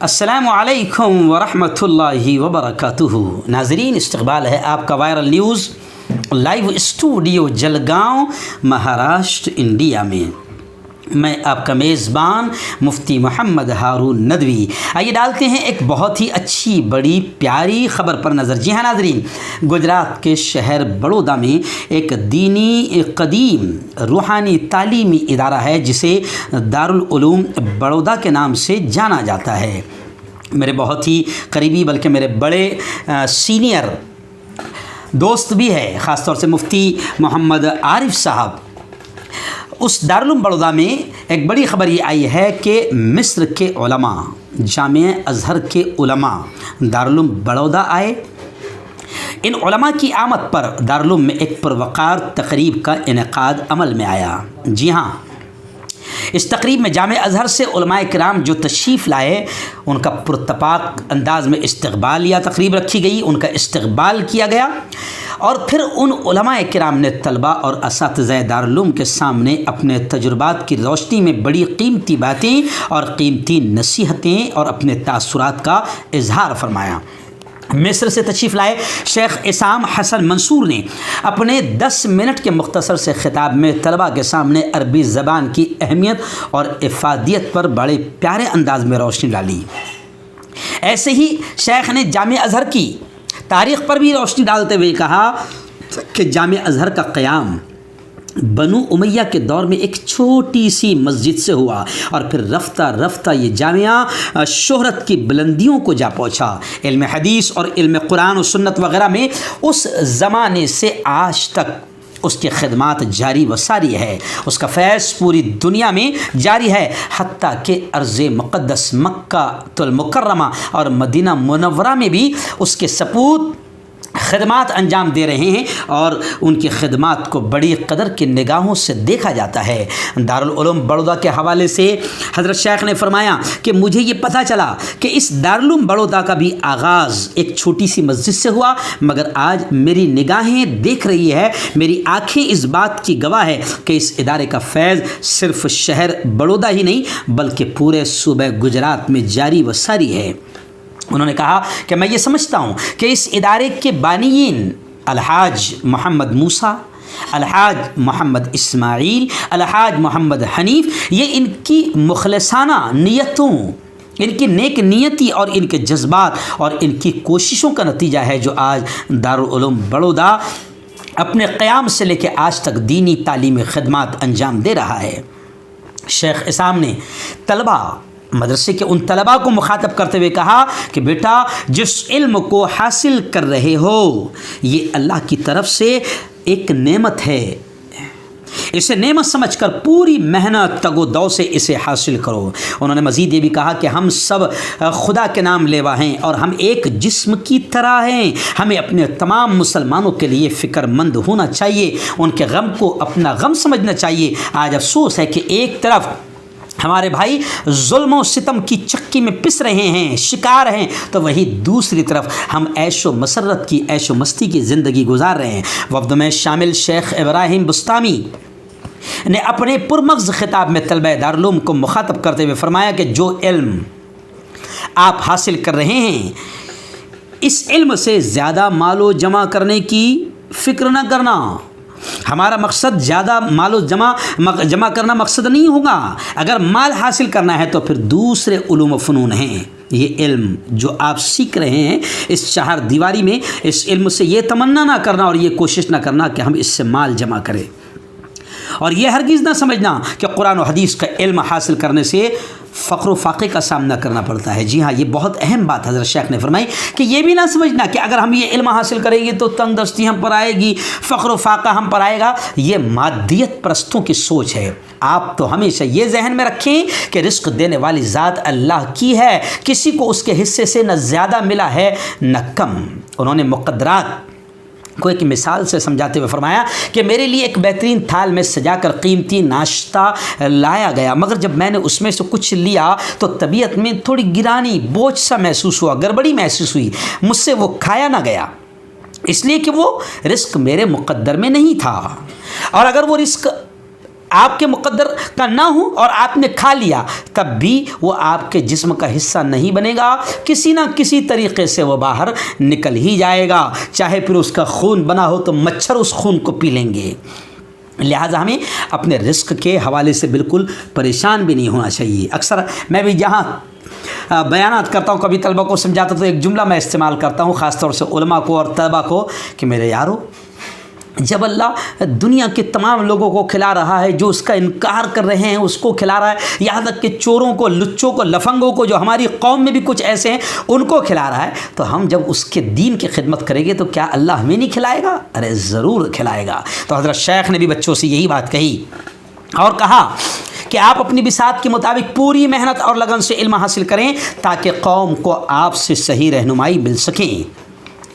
السلام علیکم ورحمۃ اللہ وبرکاتہ۔ ناظرین، استقبال ہے آپ کا viral news live studio Jalgaon, Maharashtra, India میں۔ میں آپ کا میزبان مفتی محمد ہارون ندوی۔ آئیے ڈالتے ہیں ایک بہت ہی اچھی بڑی پیاری خبر پر نظر۔ جی ہاں ناظرین، گجرات کے شہر بڑودہ میں ایک دینی قدیم روحانی تعلیمی ادارہ ہے جسے دارالعلوم بڑودہ کے نام سے جانا جاتا ہے۔ میرے بہت ہی قریبی بلکہ میرے بڑے سینئر دوست بھی ہے، خاص طور سے مفتی محمد عارف صاحب۔ اس دارالعلوم بڑودہ میں ایک بڑی خبر یہ آئی ہے کہ مصر کے علماء، جامعہ ازہر کے علماء دارالعلوم بڑودہ آئے۔ ان علماء کی آمد پر دارالعلوم میں ایک پروقار تقریب کا انعقاد عمل میں آیا۔ جی ہاں، اس تقریب میں جامعہ ازہر سے علماء کرام جو تشریف لائے ان کا پرتپاک انداز میں استقبال یا تقریب رکھی گئی، ان کا استقبال کیا گیا، اور پھر ان علماء کرام نے طلباء اور اساتذہ دارالعلوم کے سامنے اپنے تجربات کی روشنی میں بڑی قیمتی باتیں اور قیمتی نصیحتیں اور اپنے تاثرات کا اظہار فرمایا۔ مصر سے تشریف لائے شیخ عصام حسن منصور نے اپنے 10 منٹ کے مختصر سے خطاب میں طلباء کے سامنے عربی زبان کی اہمیت اور افادیت پر بڑے پیارے انداز میں روشنی ڈالی۔ ایسے ہی شیخ نے جامعہ ازہر کی تاریخ پر بھی روشنی ڈالتے ہوئے کہا کہ جامعہ ازہر کا قیام بنو امیہ کے دور میں ایک چھوٹی سی مسجد سے ہوا، اور پھر رفتہ رفتہ یہ جامعہ شہرت کی بلندیوں کو جا پہنچا۔ علم حدیث اور علم قرآن و سنت وغیرہ میں اس زمانے سے آج تک اس کی خدمات جاری و ساری ہے، اس کا فیض پوری دنیا میں جاری ہے، حتیٰ کہ ارض مقدس مکہ المکرمہ اور مدینہ منورہ میں بھی اس کے سپوت خدمات انجام دے رہے ہیں، اور ان کی خدمات کو بڑی قدر کی نگاہوں سے دیکھا جاتا ہے۔ دارالعلوم بڑودہ کے حوالے سے حضرت شیخ نے فرمایا کہ مجھے یہ پتہ چلا کہ اس دارالعلوم بڑودہ کا بھی آغاز ایک چھوٹی سی مسجد سے ہوا، مگر آج میری نگاہیں دیکھ رہی ہے، میری آنکھیں اس بات کی گواہ ہے کہ اس ادارے کا فیض صرف شہر بڑودہ ہی نہیں بلکہ پورے صوبہ گجرات میں جاری و ساری ہے۔ انہوں نے کہا کہ میں یہ سمجھتا ہوں کہ اس ادارے کے بانیین الحاج محمد موسیٰ، الحاج محمد اسماعیل، الحاج محمد حنیف، یہ ان کی مخلصانہ نیتوں، ان کی نیک نیتی اور ان کے جذبات اور ان کی کوششوں کا نتیجہ ہے جو آج دارالعلوم بڑودہ اپنے قیام سے لے کے آج تک دینی تعلیمی خدمات انجام دے رہا ہے۔ شیخ عصام نے طلباء مدرسے کے ان طلباء کو مخاطب کرتے ہوئے کہا کہ بیٹا، جس علم کو حاصل کر رہے ہو یہ اللہ کی طرف سے ایک نعمت ہے، اسے نعمت سمجھ کر پوری محنت تگ و دو سے اسے حاصل کرو۔ انہوں نے مزید یہ بھی کہا کہ ہم سب خدا کے نام لیوا ہیں اور ہم ایک جسم کی طرح ہیں، ہمیں اپنے تمام مسلمانوں کے لیے فکر مند ہونا چاہیے، ان کے غم کو اپنا غم سمجھنا چاہیے۔ آج افسوس ہے کہ ایک طرف ہمارے بھائی ظلم و ستم کی چکی میں پس رہے ہیں، شکار ہیں، تو وہی دوسری طرف ہم عیش و مسرت کی، عیش و مستی کی زندگی گزار رہے ہیں۔ وفد میں شامل شیخ ابراہیم بستامی نے اپنے پرمغز خطاب میں طلبہ دارالعلوم کو مخاطب کرتے ہوئے فرمایا کہ جو علم آپ حاصل کر رہے ہیں اس علم سے زیادہ مال و جمع کرنے کی فکر نہ کرنا۔ ہمارا مقصد زیادہ مال و جمع کرنا مقصد نہیں ہوگا۔ اگر مال حاصل کرنا ہے تو پھر دوسرے علوم و فنون ہیں۔ یہ علم جو آپ سیکھ رہے ہیں اس چہار دیواری میں، اس علم سے یہ تمنا نہ کرنا اور یہ کوشش نہ کرنا کہ ہم اس سے مال جمع کریں، اور یہ ہرگز نہ سمجھنا کہ قرآن و حدیث کا علم حاصل کرنے سے فقر و فاقے کا سامنا کرنا پڑتا ہے۔ جی ہاں، یہ بہت اہم بات حضرت شیخ نے فرمائی کہ یہ بھی نہ سمجھنا کہ اگر ہم یہ علم حاصل کریں گے تو تنگ دستی ہم پر آئے گی، فقر و فاقہ ہم پر آئے گا۔ یہ مادیت پرستوں کی سوچ ہے۔ آپ تو ہمیشہ یہ ذہن میں رکھیں کہ رزق دینے والی ذات اللہ کی ہے، کسی کو اس کے حصے سے نہ زیادہ ملا ہے نہ کم۔ انہوں نے مقدرات کو ایک مثال سے سمجھاتے ہوئے فرمایا کہ میرے لیے ایک بہترین تھال میں سجا کر قیمتی ناشتہ لایا گیا، مگر جب میں نے اس میں سے کچھ لیا تو طبیعت میں تھوڑی گرانی، بوجھ سا محسوس ہوا، گڑبڑی محسوس ہوئی، مجھ سے وہ کھایا نہ گیا، اس لیے کہ وہ رزق میرے مقدر میں نہیں تھا، اور اگر وہ رزق آپ کے مقدر کا نہ ہو اور آپ نے کھا لیا تب بھی وہ آپ کے جسم کا حصہ نہیں بنے گا، کسی نہ کسی طریقے سے وہ باہر نکل ہی جائے گا، چاہے پھر اس کا خون بنا ہو تو مچھر اس خون کو پی لیں گے۔ لہٰذا ہمیں اپنے رزق کے حوالے سے بالکل پریشان بھی نہیں ہونا چاہیے۔ اکثر میں بھی جہاں بیانات کرتا ہوں، کبھی طلبہ کو سمجھاتا تو ایک جملہ میں استعمال کرتا ہوں، خاص طور سے علماء کو اور طلبہ کو، کہ میرے یارو، جب اللہ دنیا کے تمام لوگوں کو کھلا رہا ہے، جو اس کا انکار کر رہے ہیں اس کو کھلا رہا ہے، یہاں تک کہ چوروں کو، لچوں کو، لفنگوں کو، جو ہماری قوم میں بھی کچھ ایسے ہیں ان کو کھلا رہا ہے، تو ہم جب اس کے دین کی خدمت کریں گے تو کیا اللہ ہمیں نہیں کھلائے گا؟ ارے ضرور کھلائے گا۔ تو حضرت شیخ نے بھی بچوں سے یہی بات کہی اور کہا کہ آپ اپنی بساط کے مطابق پوری محنت اور لگن سے علم حاصل کریں تاکہ قوم کو آپ سے صحیح رہنمائی مل سکیں۔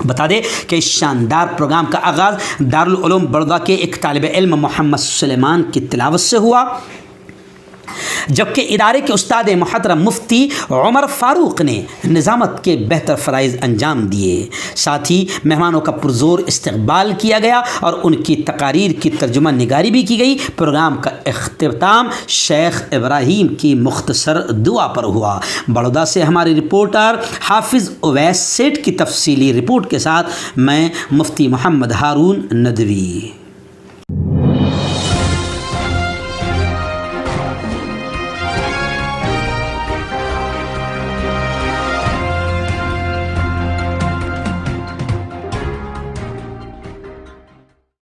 بتا دیں کہ اس شاندار پروگرام کا آغاز دارالعلوم بڑودہ کے ایک طالب علم محمد سلیمان کی تلاوت سے ہوا، جبکہ ادارے کے استاد محترم مفتی عمر فاروق نے نظامت کے بہتر فرائض انجام دیے۔ ساتھ ہی مہمانوں کا پرزور استقبال کیا گیا اور ان کی تقاریر کی ترجمہ نگاری بھی کی گئی۔ پروگرام کا اختتام شیخ ابراہیم کی مختصر دعا پر ہوا۔ بڑودہ سے ہمارے رپورٹر حافظ اویس سیٹھ کی تفصیلی رپورٹ کے ساتھ میں مفتی محمد ہارون ندوی۔